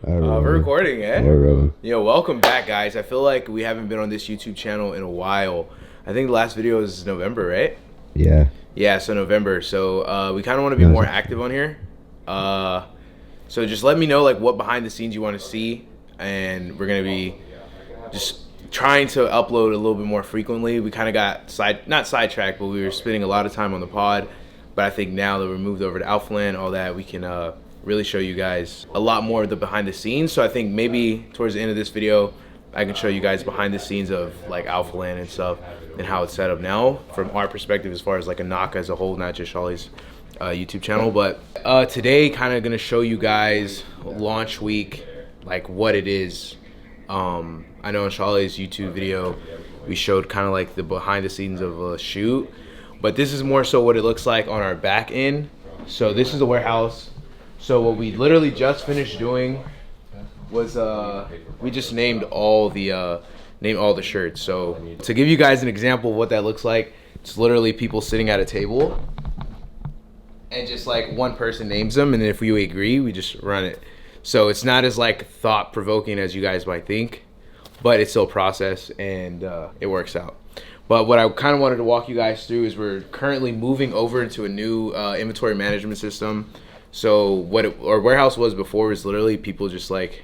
We're recording, eh? Yeah, really. Yo, welcome back, guys. I feel like we haven't been on this YouTube channel in a while. I think the last video was November, right? Yeah. Yeah, so November. So we kind of want to be more active on here. So just let me know like what behind the scenes you want to see, and we're gonna be just trying to upload a little bit more frequently. We kind of got not sidetracked, but we were spending a lot of time on the pod. But I think now that we're moved over to Alphaland, all that, we can really show you guys a lot more of the behind the scenes. So I think maybe towards the end of this video, I can show you guys behind the scenes of like Alphaland and stuff and how it's set up now from our perspective as far as like Inaka as a whole, not just Charlie's YouTube channel. But today kind of gonna show you guys launch week, like what it is. I know in Charlie's YouTube video, we showed kind of like the behind the scenes of a shoot, but this is more so what it looks like on our back end. So this is the warehouse. So what we literally just finished doing was we just named all the shirts. So to give you guys an example of what that looks like, it's literally people sitting at a table and just like one person names them, and then if we agree, we just run it. So it's not as like thought provoking as you guys might think, but it's still a process and it works out. But what I kind of wanted to walk you guys through is we're currently moving over into a new inventory management system. So what our warehouse was before was literally people just like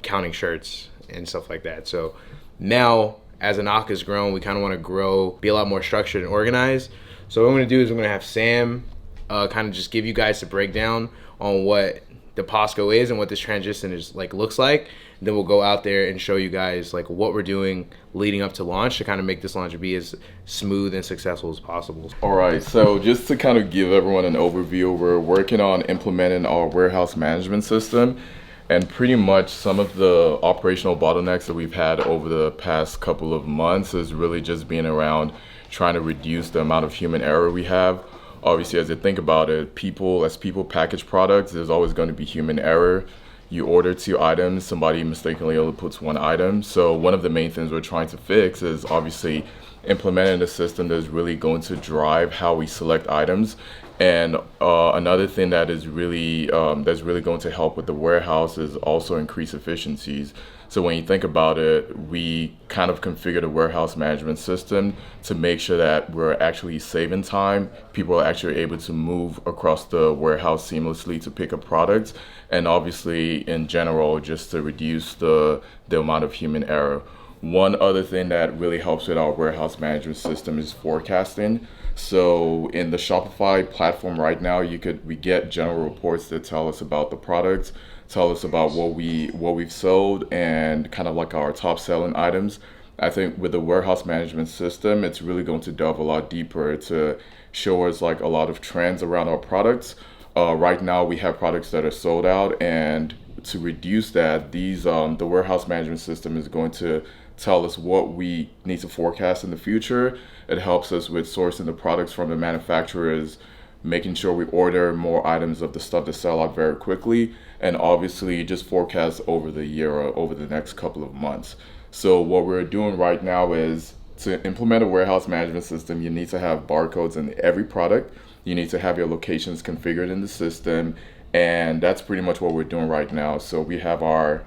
counting shirts and stuff like that. So now as Inaka's grown, we kind of want to grow, be a lot more structured and organized. So what I'm going to do is I'm going to have Sam kind of just give you guys a breakdown on what the POSCO is and what this transition is like looks like. And then we'll go out there and show you guys like what we're doing leading up to launch to kind of make this launch be as smooth and successful as possible. All right, so just to kind of give everyone an overview, we're working on implementing our warehouse management system, and pretty much some of the operational bottlenecks that we've had over the past couple of months is really just being around trying to reduce the amount of human error we have. Obviously, as you think about it, as people package products, there's always going to be human error. You order 2 items, somebody mistakenly only puts 1 item. So one of the main things we're trying to fix is obviously implementing a system that is really going to drive how we select items. And another thing that is really that's really going to help with the warehouse is also increase efficiencies. So when you think about it, we kind of configured a warehouse management system to make sure that we're actually saving time. People are actually able to move across the warehouse seamlessly to pick up products, and obviously in general just to reduce the amount of human error. One other thing that really helps with our warehouse management system is forecasting. So in the Shopify platform right now, we get general reports that tell us about the products, tell us about what we've sold, and kind of like our top selling items. I think with the warehouse management system, it's really going to delve a lot deeper to show us like a lot of trends around our products. Right now we have products that are sold out, and to reduce that, the warehouse management system is going to tell us what we need to forecast in the future. It helps us with sourcing the products from the manufacturers, making sure we order more items of the stuff to sell out very quickly, and obviously just forecast over the year or over the next couple of months. So what we're doing right now is to implement a warehouse management system, you need to have barcodes in every product. You need to have your locations configured in the system, and that's pretty much what we're doing right now. So we have our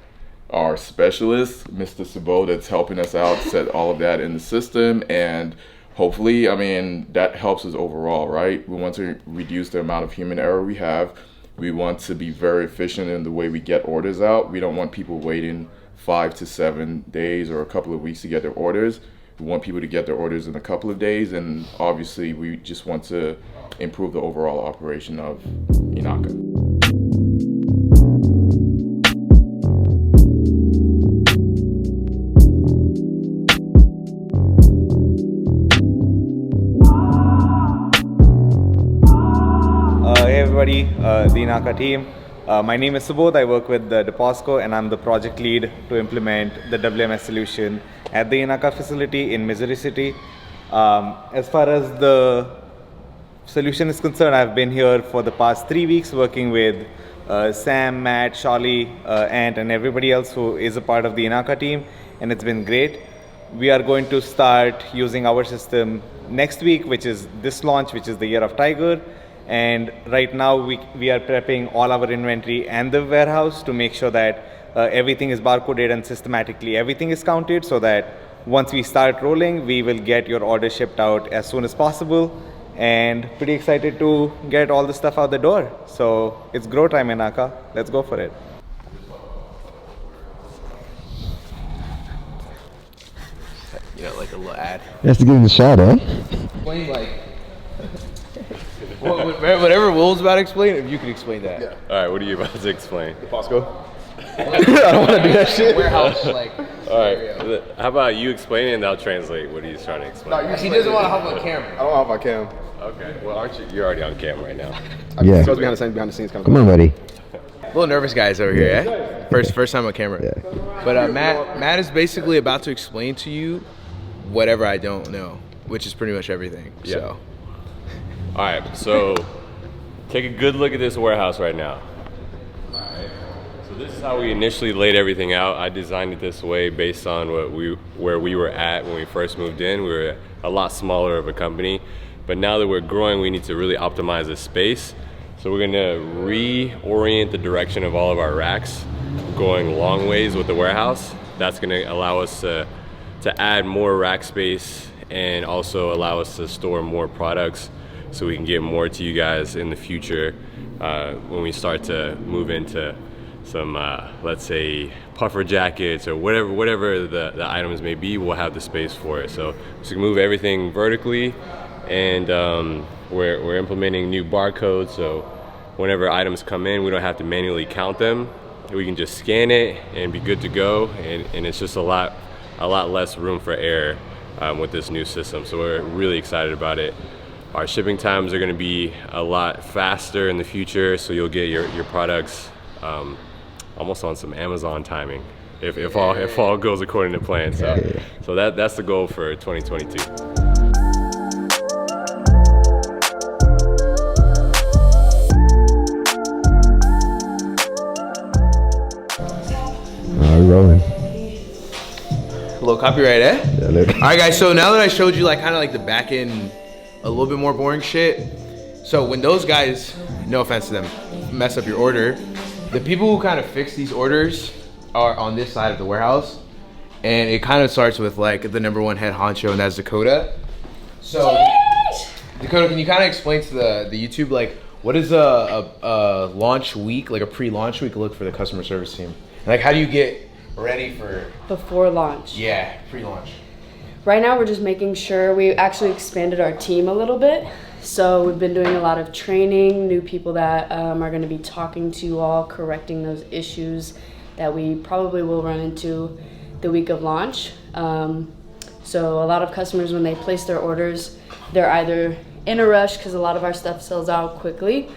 specialist, Mr. Sabo, that's helping us out, set all of that in the system, and hopefully, I mean, that helps us overall, right? We want to reduce the amount of human error we have. We want to be very efficient in the way we get orders out. We don't want people waiting 5 to 7 days or a couple of weeks to get their orders. We want people to get their orders in a couple of days, and obviously we just want to improve the overall operation of Inaka. Hey everybody, the Inaka team. My name is Subodh. I work with the POSCO, and I'm the project lead to implement the WMS solution at the Inaka facility in Missouri City. As far as the solution is concerned, I've been here for the past 3 weeks working with Sam, Matt, Charlie, Ant, and everybody else who is a part of the Inaka team, and it's been great. We are going to start using our system next week, which is this launch, which is the Year of Tiger. And right now we are prepping all our inventory and the warehouse to make sure that everything is barcoded and systematically everything is counted, so that once we start rolling, we will get your order shipped out as soon as possible. And pretty excited to get all the stuff out the door. So it's grow time, Inaka. Let's go for it. You know, like a little ad. You have to give him the shot, eh? Explain like whatever Will's about to explain. If you could explain that. All right, what are you about to explain? Pasco. I don't want to do that shit. Warehouse, like. All right, how about you explain it and I'll translate what he's trying to explain. He doesn't want to hop on camera. I don't have my cam. Okay, well, aren't you? You're already on camera right now. Yeah. So behind the scenes kind of. Come on, buddy. A little nervous guys over here, eh? First time on camera. Yeah. But Matt is basically about to explain to you whatever I don't know, which is pretty much everything. Yeah. So. All right, so take a good look at this warehouse right now. So this is how we initially laid everything out. I designed it this way based on where we were at when we first moved in. We were a lot smaller of a company, but now that we're growing, we need to really optimize the space. So we're gonna reorient the direction of all of our racks, going long ways with the warehouse. That's gonna allow us to add more rack space and also allow us to store more products so we can get more to you guys in the future when we start to move into some, let's say, puffer jackets or whatever the items may be. We'll have the space for it. So we can move everything vertically, and we're implementing new barcodes, so whenever items come in, we don't have to manually count them. We can just scan it and be good to go, and it's just a lot less room for error with this new system. So we're really excited about it. Our shipping times are going to be a lot faster in the future, so you'll get your products almost on some Amazon timing, if all goes according to plan. So that's the goal for 2022. Rolling. A little copyright, eh? Yeah, look. All right, guys. So now that I showed you like kind of like the back end, a little bit more boring shit. So when those guys, no offense to them, mess up your order, the people who kind of fix these orders are on this side of the warehouse, and it kind of starts with like the number one head honcho, and that's Dakota. So Dakota, can you kind of explain to the YouTube like what is a launch week, like a pre-launch week, look for the customer service team? Like how do you get ready for before launch? Yeah, pre-launch. Right now we're just making sure. We actually expanded our team a little bit, so we've been doing a lot of training, new people that are going to be talking to you all, correcting those issues that we probably will run into the week of launch. So a lot of customers, when they place their orders, they're either in a rush because a lot of our stuff sells out quickly,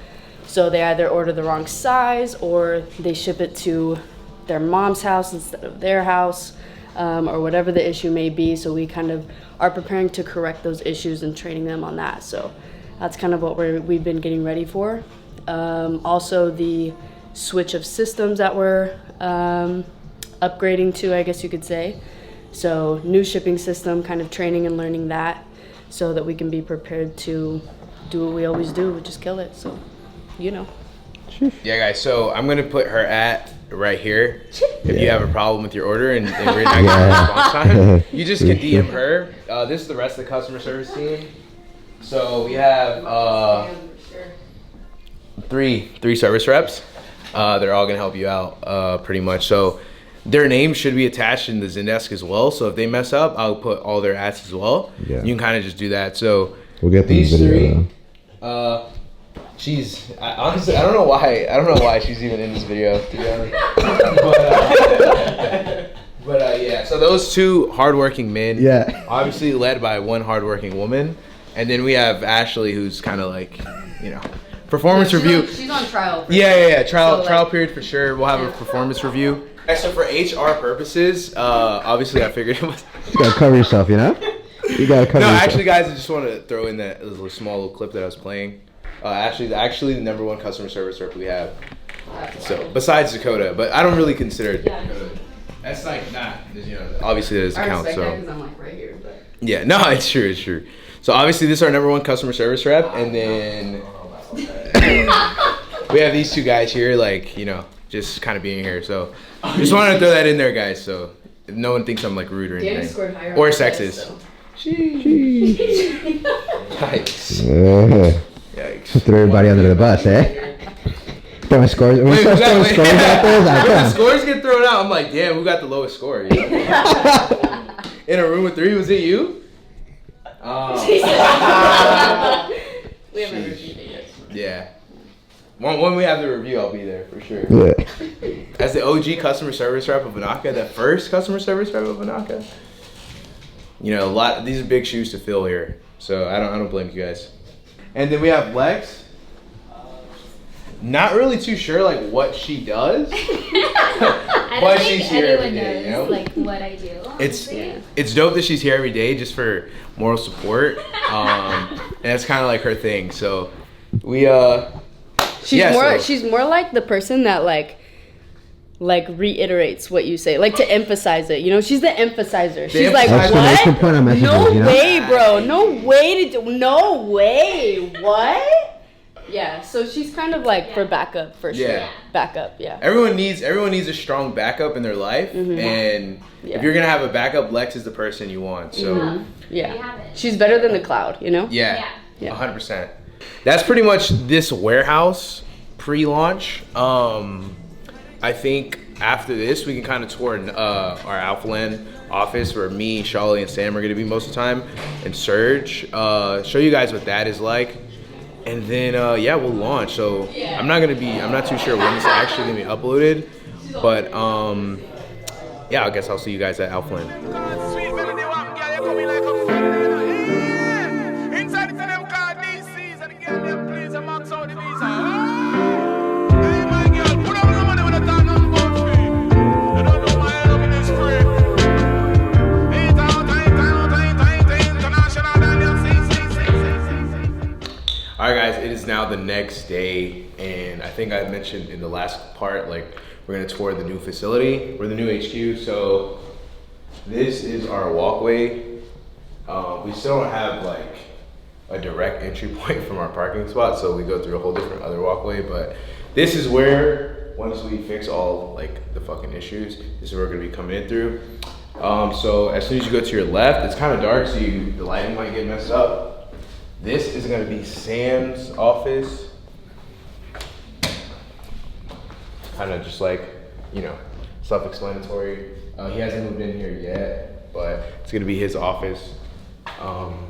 so they either order the wrong size or they ship it to their mom's house instead of their house, or whatever the issue may be. So we kind of are preparing to correct those issues and training them on that. So that's kind of what we've been getting ready for. Also the switch of systems that we're upgrading to, I guess you could say. So new shipping system, kind of training and learning that so that we can be prepared to do what we always do, which is kill it. So, you know. Yeah, guys, so I'm gonna put her at right here. If you have a problem with your order and we're not getting response time, you just can DM her. This is the rest of the customer service team. So we have three service reps. They're all gonna help you out pretty much. So their names should be attached in the Zendesk as well. So if they mess up, I'll put all their ads as well. Yeah. You can kind of just do that. So we'll get these video, three. Honestly, I don't know why she's even in this video, to be honest. But yeah, so those two hardworking men, yeah, obviously led by one hardworking woman, and then we have Ashley, who's kind of like, performance review. She's on trial. Yeah. Trial period for sure. We'll have a performance review. So for HR purposes, obviously I figured it was. You gotta cover yourself, you know. You gotta cover. No, yourself. actually, guys, I just want to throw in that little small clip that I was playing. Actually the number one customer service rep we have. So besides Dakota, but I don't really consider Dakota. That's like not, obviously that doesn't count. So because I'm like right here, but. Yeah, no, it's true. So obviously this is our number one customer service rep, and then we have these two guys here, like just kind of being here. So Just wanted to throw that in there, guys, so no one thinks I'm like rude or Danny anything. scored higher Or on the sexist. test, so. Yikes. Yikes. Throw everybody under the bus, eh? Throwing scores. When we Wait, start throwing scores out there, it's like, when the come on. scores get thrown out, I'm like, damn, who got the lowest score? You know? In a room with 3, was it you? We haven't reviewed it yet. Yeah. When we have the review, I'll be there for sure. Yeah. As the OG customer service rep of Inaka, the first customer service rep of Inaka, you know, these are big shoes to fill here. So I don't blame you guys. And then we have Lex. Not really too sure like what she does. I But don't she's think here every anyone day, knows you know? like what I do. It's dope that she's here every day just for moral support. And that's kind of like her thing. So we She's more like the person that like reiterates what you say, like to emphasize it. You know, she's the emphasizer. She's like, emphasizer. That's the what? point of messages, No you know? way, bro. No way to do. No way. What? Yeah. So she's kind of like for backup for sure. Yeah. Backup. Yeah. Everyone needs a strong backup in their life, and Yeah. if you're gonna have a backup, Lex is the person you want. So There you Yeah. have it. She's better than the cloud. You know. yeah, Yeah. 100%. That's pretty much this warehouse pre-launch. I think after this we can kind of tour our Alphaland office where me, Shawley, and Sam are gonna be most of the time, and Serge. Show you guys what that is like. And then yeah, we'll launch. So I'm not too sure when this is actually gonna be uploaded, but yeah, I guess I'll see you guys at Alphaland. All right, guys, it is now the next day, and I think I mentioned in the last part, like, we're gonna tour the new facility, or the new HQ. So this is our walkway. We still don't have like a direct entry point from our parking spot, so we go through a whole different other walkway, but this is where, once we fix all like the fucking issues, this is where we're gonna be coming in through. So as soon as you go to your left, it's kind of dark, so the lighting might get messed up. This is gonna be Sam's office. Kind of just like, you know, self-explanatory. He hasn't moved in here yet, but it's gonna be his office. I'm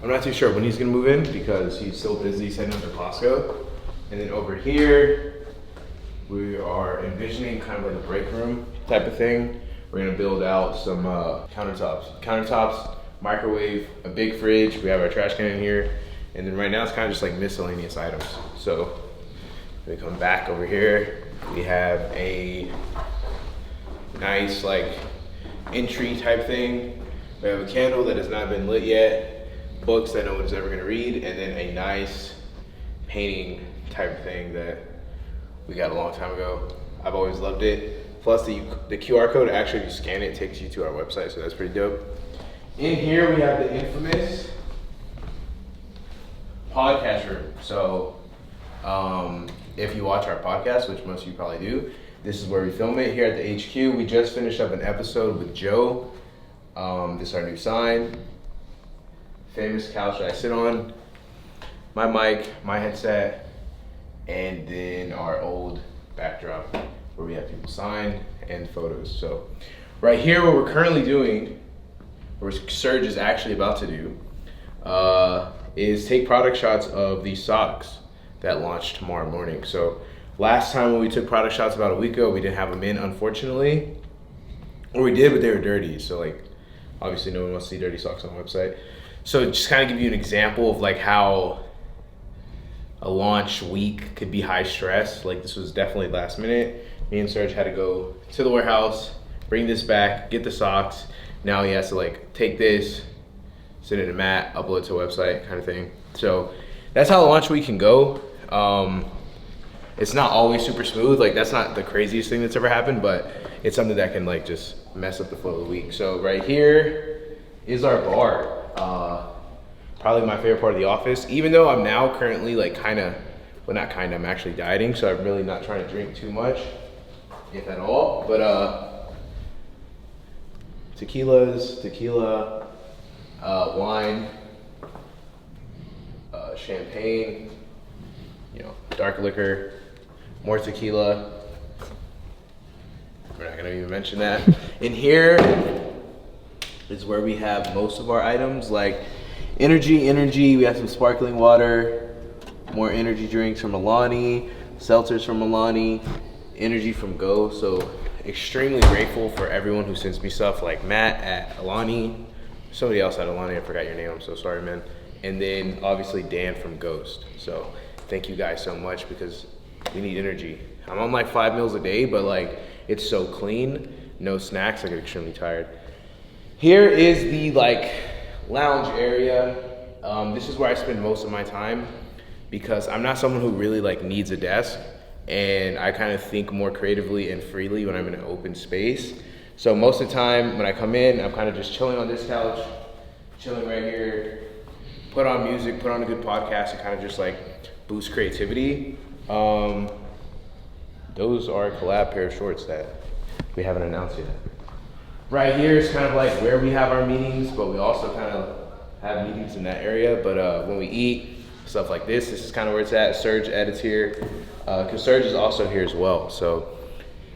not too sure when he's gonna move in because he's still busy setting up the Costco. And then over here, we are envisioning kind of like a break room type of thing. We're gonna build out some countertops, microwave, a big fridge. We have our trash can in here. And then right now it's kind of just like miscellaneous items. So we come back over here. We have a nice like entry type thing. We have a candle that has not been lit yet, books that no one's ever gonna read, and then a nice painting type thing that we got a long time ago. I've always loved it. Plus the QR code, actually if you scan it, takes you to our website, so that's pretty dope. In here we have the infamous podcast room. So if you watch our podcast, which most of you probably do, this is where we film it here at the HQ. We just finished up an episode with Joe. This is our new sign. Famous couch that I sit on. My mic, my headset, and then our old backdrop where we have people sign and photos. So right here, what we're currently doing, or Serge is actually about to do, is take product shots of these socks that launch tomorrow morning. So last time when we took product shots about a week ago, we didn't have them in, unfortunately. Or we did, but they were dirty. So like, obviously no one wants to see dirty socks on the website. So just kind of give you an example of like how a launch week could be high stress. Like this was definitely last minute. Me and Serge had to go to the warehouse, bring this back, get the socks. Now he has to like take this, send it to Matt, upload it to a website kind of thing. So that's how the launch week can go. It's not always super smooth. Like that's not the craziest thing that's ever happened, but it's something that can like just mess up the flow of the week. So right here is our bar. Probably my favorite part of the office, even though I'm now currently like I'm actually dieting, so I'm really not trying to drink too much. if at all. But tequila, wine, champagne, dark liquor, more tequila. We're not gonna even mention that. In here is where we have most of our items, like energy. We have some sparkling water, more energy drinks from Alani, seltzers from Alani, energy from Go. So extremely grateful for everyone who sends me stuff, like Matt at Alani, somebody else at Alani, I forgot your name, I'm so sorry, man. And then obviously Dan from Ghost. So thank you guys so much, because we need energy. I'm on like 5 meals a day, but like it's so clean, no snacks, I get extremely tired. Here is the like lounge area. This is where I spend most of my time, because I'm not someone who really like needs a desk, and I kind of think more creatively and freely when I'm in an open space. So most of the time when I come in, I'm kind of just chilling on this couch, chilling right here, put on music, put on a good podcast, and kind of just like boost creativity. Those are a collab pair of shorts that we haven't announced yet. Right here is kind of like where we have our meetings, but we also kind of have meetings in that area. But when we eat, stuff like this is kind of where it's at. Serge edits here, because Serge is also here as well. So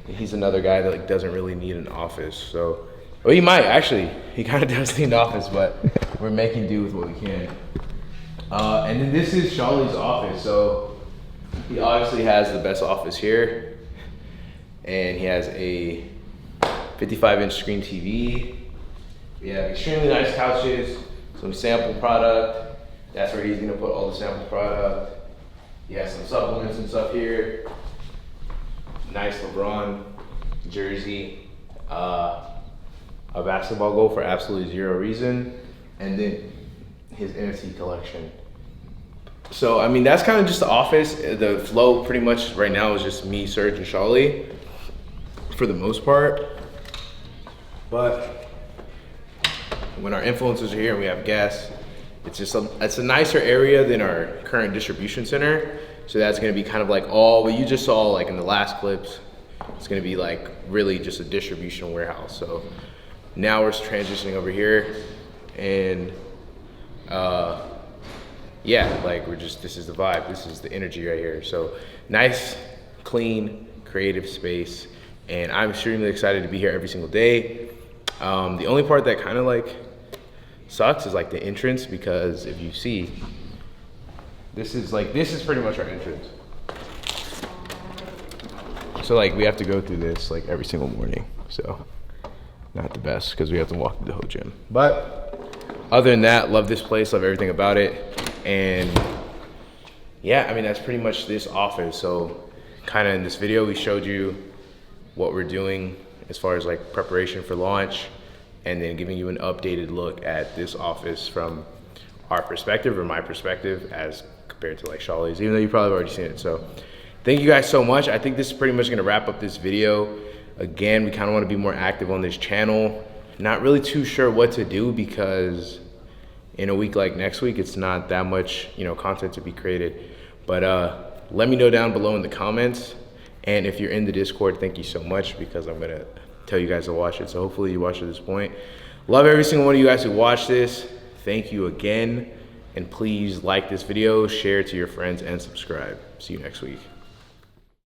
he's another guy that like doesn't really need an office. So, well, he might actually. He kind of does need an office, but we're making do with what we can. And then this is Charlie's office. So he obviously has the best office here, and he has a 55-inch screen TV. We have extremely nice couches, some sample product. That's where he's gonna put all the sample product. He has some supplements and stuff here. Nice LeBron jersey. A basketball goal for absolutely zero reason. And then his NFT collection. So, I mean, that's kind of just the office. The flow pretty much right now is just me, Serge, and Charlie for the most part. But when our influencers are here and we have guests, it's a nicer area than our current distribution center. So that's gonna be kind of like all what you just saw like in the last clips. It's gonna be like really just a distribution warehouse. So now we're transitioning over here, and yeah, like this is the vibe, this is the energy right here. So nice, clean, creative space, and I'm extremely excited to be here every single day. The only part that kind of like sucks is like the entrance, because if you see, this is pretty much our entrance. So like we have to go through this like every single morning. So not the best, because we have to walk through the whole gym. But other than that, love this place, love everything about it. And yeah, I mean, that's pretty much this office. So kind of in this video, we showed you what we're doing as far as like preparation for launch, and then giving you an updated look at this office from our perspective, or my perspective, as compared to like Charlie's, even though you probably already seen it. So thank you guys so much. I think this is pretty much gonna wrap up this video. Again, we kind of want to be more active on this channel. Not really too sure what to do, because in a week like next week, it's not that much, content to be created. But let me know down below in the comments. And if you're in the Discord, thank you so much, because I'm gonna tell you guys to watch it. So hopefully you watch to this point. Love every single one of you guys who watched this. Thank you again. And please like this video, share it to your friends, and subscribe. See you next week.